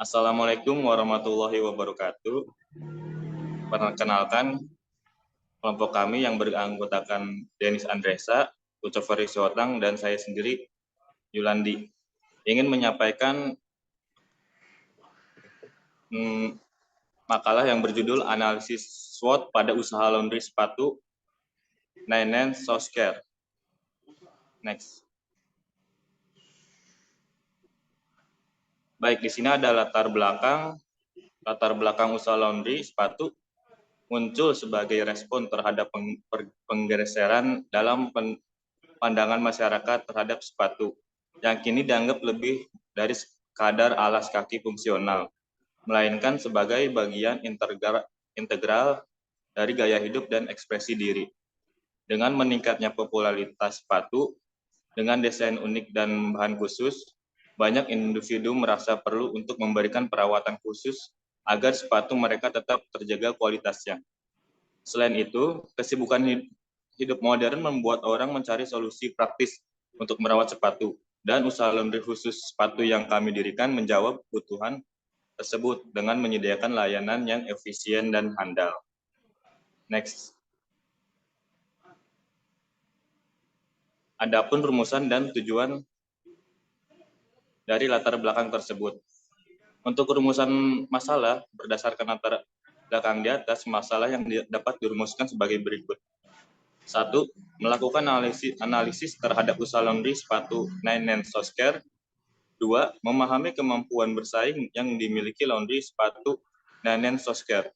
Assalamualaikum warahmatullahi wabarakatuh. Perkenalkan, kelompok kami yang beranggotakan Denis Andresa, Ucoferi Siwatang, dan saya sendiri, Yulandi, ingin menyampaikan makalah yang berjudul Analisis SWOT pada Usaha Laundry Sepatu Nenen Softcare. Next. Baik, di sini ada latar belakang usaha laundry sepatu muncul sebagai respon terhadap penggeseran dalam pandangan masyarakat terhadap sepatu yang kini dianggap lebih dari sekadar alas kaki fungsional, melainkan sebagai bagian integral dari gaya hidup dan ekspresi diri. Dengan meningkatnya popularitas sepatu dengan desain unik dan bahan khusus, banyak individu merasa perlu untuk memberikan perawatan khusus agar sepatu mereka tetap terjaga kualitasnya. Selain itu, kesibukan hidup modern membuat orang mencari solusi praktis untuk merawat sepatu, dan usaha laundry khusus sepatu yang kami dirikan menjawab kebutuhan tersebut dengan menyediakan layanan yang efisien dan handal. Next. Adapun rumusan dan tujuan dari latar belakang tersebut. Untuk rumusan masalah, berdasarkan latar belakang di atas, masalah yang dapat dirumuskan sebagai berikut. 1. Melakukan analisis terhadap usaha laundry sepatu Nenen Softcare. 2. Memahami kemampuan bersaing yang dimiliki laundry sepatu Nenen Softcare.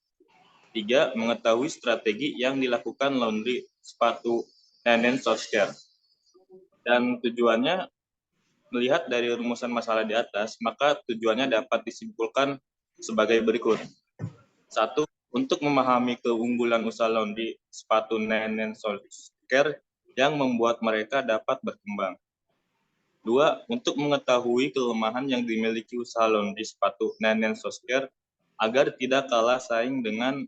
3. Mengetahui strategi yang dilakukan laundry sepatu Nenen Softcare. Dan tujuannya, melihat dari rumusan masalah di atas, maka tujuannya dapat disimpulkan sebagai berikut. 1. Untuk memahami keunggulan usaha laundry sepatu Nenen Softcare yang membuat mereka dapat berkembang. 2. Untuk mengetahui kelemahan yang dimiliki usaha laundry sepatu Nenen Softcare agar tidak kalah saing dengan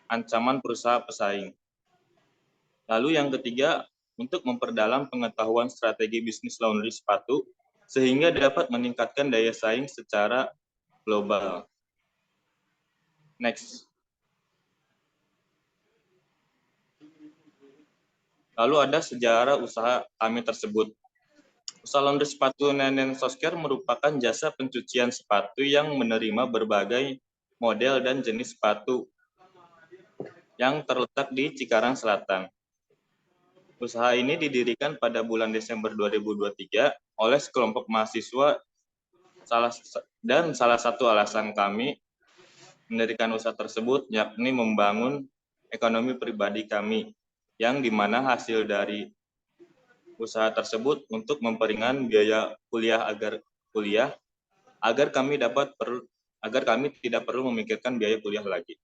ancaman perusahaan pesaing. Lalu yang ketiga, untuk memperdalam pengetahuan strategi bisnis laundry sepatu sehingga dapat meningkatkan daya saing secara global. Next. Lalu ada sejarah usaha kami tersebut. Usaha laundry sepatu Nenen Softcare merupakan jasa pencucian sepatu yang menerima berbagai model dan jenis sepatu yang terletak di Cikarang Selatan. Usaha ini didirikan pada bulan Desember 2023 oleh sekelompok mahasiswa dan salah satu alasan kami mendirikan usaha tersebut yakni membangun ekonomi pribadi kami, yang dimana hasil dari usaha tersebut untuk memperingan biaya kuliah agar kami tidak perlu memikirkan biaya kuliah lagi.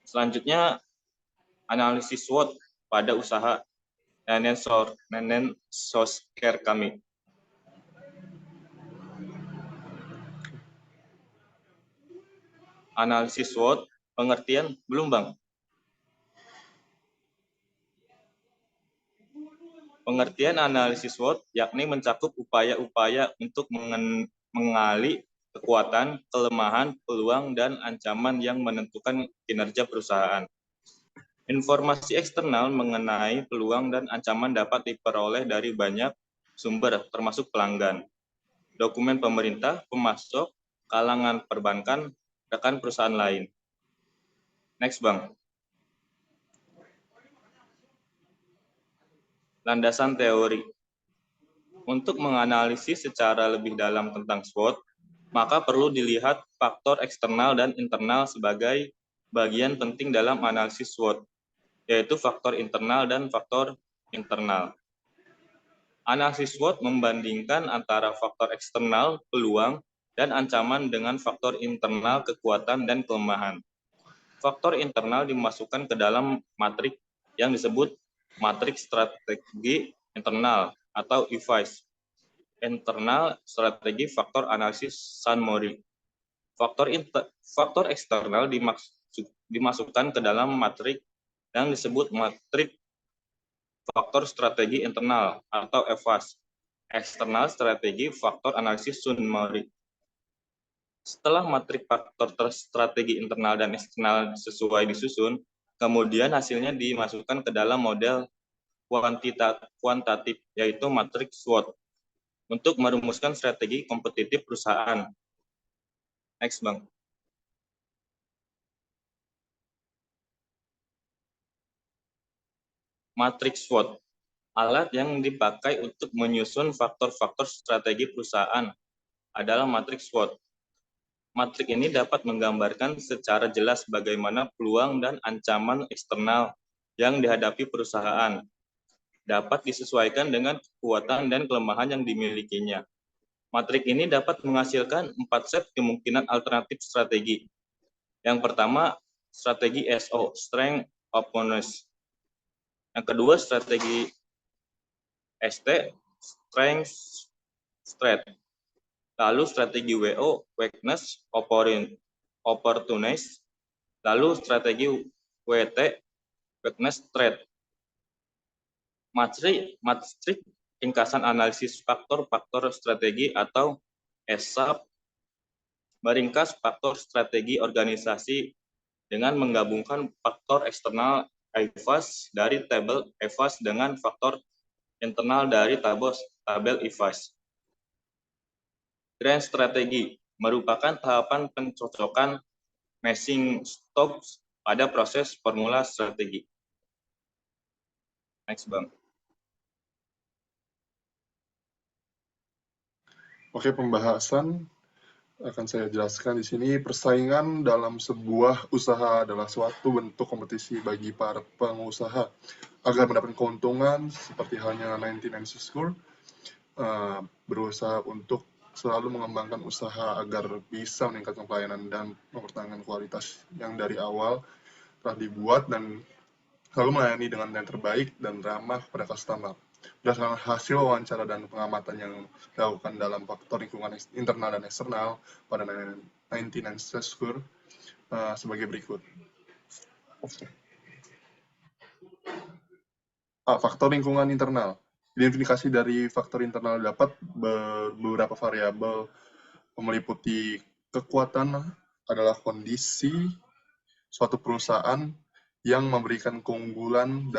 Selanjutnya, analisis SWOT pada usaha Nenen Softcare kami. Analisis SWOT, pengertian belum Bang? Pengertian analisis SWOT yakni mencakup upaya-upaya untuk mengali kekuatan, kelemahan, peluang, dan ancaman yang menentukan kinerja perusahaan. Informasi eksternal mengenai peluang dan ancaman dapat diperoleh dari banyak sumber, termasuk pelanggan, dokumen pemerintah, pemasok, kalangan perbankan, rekan perusahaan lain. Next, Bang. Landasan teori. Untuk menganalisis secara lebih dalam tentang SWOT, maka perlu dilihat faktor eksternal dan internal sebagai bagian penting dalam analisis SWOT, yaitu faktor internal dan faktor internal. Analisis SWOT membandingkan antara faktor eksternal, peluang, dan ancaman dengan faktor internal, kekuatan, dan kelemahan. Faktor internal dimasukkan ke dalam matrik yang disebut matrik strategi internal atau EVIS, internal strategi faktor analisis San-Mori. Faktor eksternal dimasukkan ke dalam matrik yang disebut matrik faktor strategi internal atau EVAS, eksternal strategi faktor analisis Sun-Mori. Setelah matrik faktor strategi internal dan eksternal sesuai disusun, kemudian hasilnya dimasukkan ke dalam model kuantitatif, yaitu matrik SWOT, untuk merumuskan strategi kompetitif perusahaan. Next, Bang. Matrik SWOT, alat yang dipakai untuk menyusun faktor-faktor strategi perusahaan, adalah matrik SWOT. Matrik ini dapat menggambarkan secara jelas bagaimana peluang dan ancaman eksternal yang dihadapi perusahaan dapat disesuaikan dengan kekuatan dan kelemahan yang dimilikinya. Matrik ini dapat menghasilkan 4 set kemungkinan alternatif strategi. Yang pertama, strategi SO, Strength Openness. Yang kedua, strategi ST, Strength Strength. Lalu strategi WO, Weakness Opportunist. Lalu strategi WT, Weakness Threat. Matrik ringkasan analisis faktor-faktor strategi atau ESAP meringkas faktor strategi organisasi dengan menggabungkan faktor eksternal EVAS dari tabel EVAS dengan faktor internal dari tabel EVAS. Grand strategi merupakan tahapan pencocokan matching stocks pada proses formula strategi. Next, Bang. Oke, pembahasan akan saya jelaskan di sini. Persaingan dalam sebuah usaha adalah suatu bentuk kompetisi bagi para pengusaha agar mendapat keuntungan, seperti halnya 99 Score, berusaha untuk selalu mengembangkan usaha agar bisa meningkatkan pelayanan dan mempertahankan kualitas yang dari awal telah dibuat dan selalu melayani dengan yang terbaik dan ramah pada customer. Berdasarkan hasil wawancara dan pengamatan yang dilakukan dalam faktor lingkungan internal dan eksternal pada 99 Score sebagai berikut. Faktor lingkungan internal. Identifikasi dari faktor internal dapat beberapa variabel meliputi kekuatan adalah kondisi suatu perusahaan yang memberikan keunggulan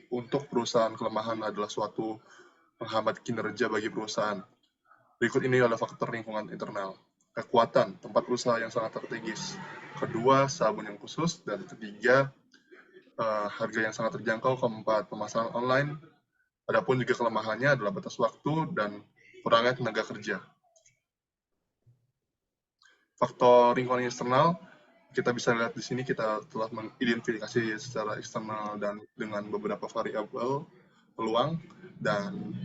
untuk perusahaan, kelemahan adalah suatu penghambat kinerja bagi perusahaan. Berikut ini adalah faktor lingkungan internal. Kekuatan, tempat usaha yang sangat strategis. Kedua, sabun yang khusus. Dan ketiga, harga yang sangat terjangkau. Keempat, pemasaran online. Adapun juga kelemahannya adalah batas waktu dan kurangnya tenaga kerja. Faktor lingkungan eksternal, kita bisa lihat di sini kita telah mengidentifikasi secara eksternal dan dengan beberapa variabel peluang, dan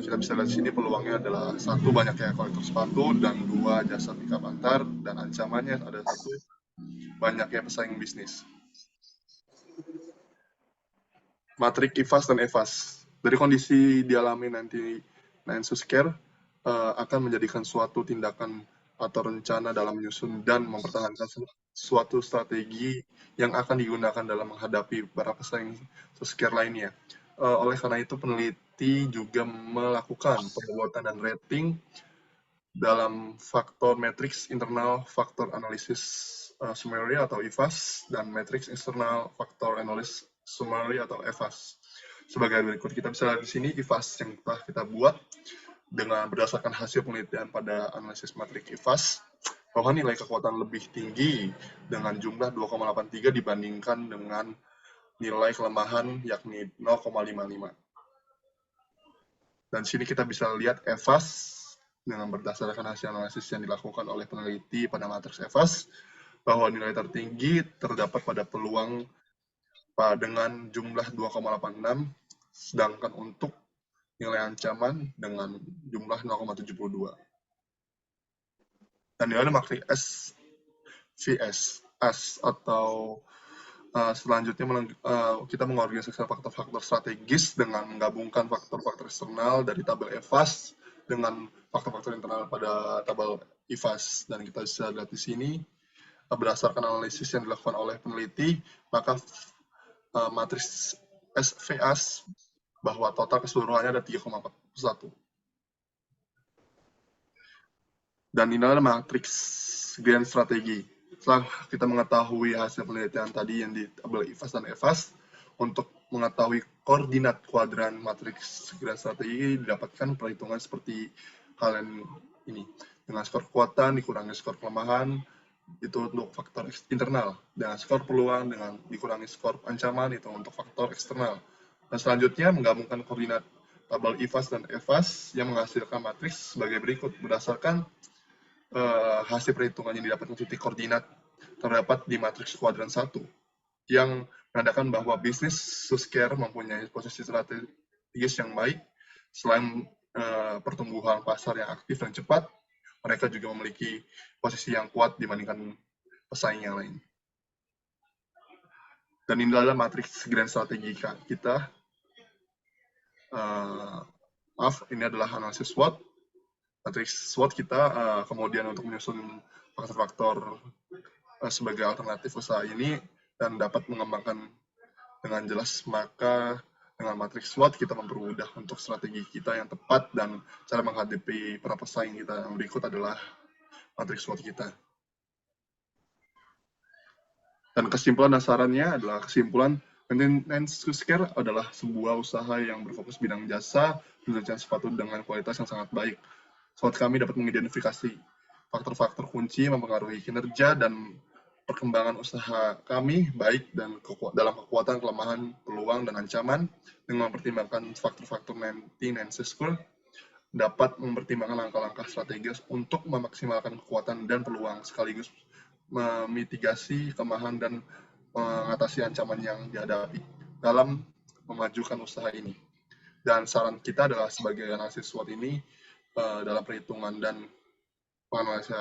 kita bisa lihat di sini peluangnya adalah 1, banyaknya kolektor sepatu, dan 2, jasa pick up antar, dan ancamannya ada 1, banyaknya pesaing bisnis. Matrik IVAS dan EVAS. Dari kondisi dialami nanti 99 Care akan menjadikan suatu tindakan atau rencana dalam menyusun dan mempertahankan suatu strategi yang akan digunakan dalam menghadapi para pesaing Care lainnya. Oleh karena itu, peneliti juga melakukan pembuatan dan rating dalam faktor matriks internal, faktor analisis summary atau IVAS, dan matriks eksternal, faktor analysis summary atau EVAS. Sebagai berikut, kita bisa lihat di sini IVAS yang telah kita buat dengan berdasarkan hasil penelitian pada analisis matrik IVAS, bahwa nilai kekuatan lebih tinggi dengan jumlah 2,83 dibandingkan dengan nilai kelemahan yakni 0,55. Dan sini kita bisa lihat EVAS dengan berdasarkan hasil analisis yang dilakukan oleh peneliti pada matriks EVAS, bahwa nilai tertinggi terdapat pada peluang dengan jumlah 2,86, sedangkan untuk nilai ancaman dengan jumlah 0,72. Dan nilai matrik SVS atau selanjutnya kita mengorganisasikan faktor-faktor strategis dengan menggabungkan faktor-faktor eksternal dari tabel EVAS dengan faktor-faktor internal pada tabel IVAS. Dan kita bisa lihat di sini, berdasarkan analisis yang dilakukan oleh peneliti, maka matriks SVS bahwa total keseluruhannya ada 3,41. Dan ini adalah matriks grand strategi. Setelah kita mengetahui hasil penelitian tadi yang di tabel IFAS dan EFAS, untuk mengetahui koordinat kuadran matriks grand strategi didapatkan perhitungan seperti kalian ini. Dengan skor kekuatan dikurangi skor kelemahan, itu untuk faktor internal. Dengan skor peluang dengan dikurangi skor ancaman, itu untuk faktor eksternal. Dan selanjutnya menggabungkan koordinat tabel IFAS dan EFAS yang menghasilkan matriks sebagai berikut. Berdasarkan hasil perhitungan yang didapatkan titik koordinat terdapat di matriks kuadran 1 yang menandakan bahwa bisnis Suskare mempunyai posisi strategis yang baik. Selain pertumbuhan pasar yang aktif dan cepat, mereka juga memiliki posisi yang kuat dibandingkan pesaing yang lain. Dan ini adalah matriks grand strategi kita. Maaf, ini adalah analisis SWOT. Matriks SWOT kita kemudian untuk menyusun faktor-faktor sebagai alternatif usaha ini dan dapat mengembangkan dengan jelas, maka dengan matriks SWOT kita mempermudah untuk strategi kita yang tepat dan cara menghadapi para pesaing kita. Yang berikut adalah matriks SWOT kita. Dan kesimpulan dan sarannya adalah kesimpulan Maintenance Suskare adalah sebuah usaha yang berfokus bidang jasa penelitian sepatu dengan kualitas yang sangat baik. SWOT kami dapat mengidentifikasi faktor-faktor kunci mempengaruhi kinerja dan perkembangan usaha kami, baik dan dalam kekuatan, kelemahan, peluang, dan ancaman, dengan mempertimbangkan faktor-faktor maintenance score, dapat mempertimbangkan langkah-langkah strategis untuk memaksimalkan kekuatan dan peluang, sekaligus memitigasi kelemahan dan mengatasi ancaman yang dihadapi dalam memajukan usaha ini. Dan saran kita adalah sebagai analisis SWOT ini dalam perhitungan dan penganalisa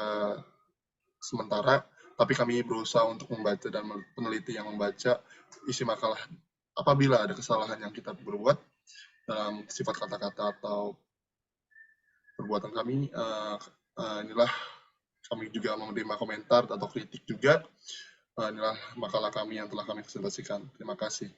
sementara, tapi kami berusaha untuk membaca dan peneliti yang membaca isi makalah. Apabila ada kesalahan yang kita berbuat dalam sifat kata-kata atau perbuatan kami, inilah kami juga menerima komentar atau kritik juga. Inilah makalah kami yang telah kami presentasikan. Terima kasih.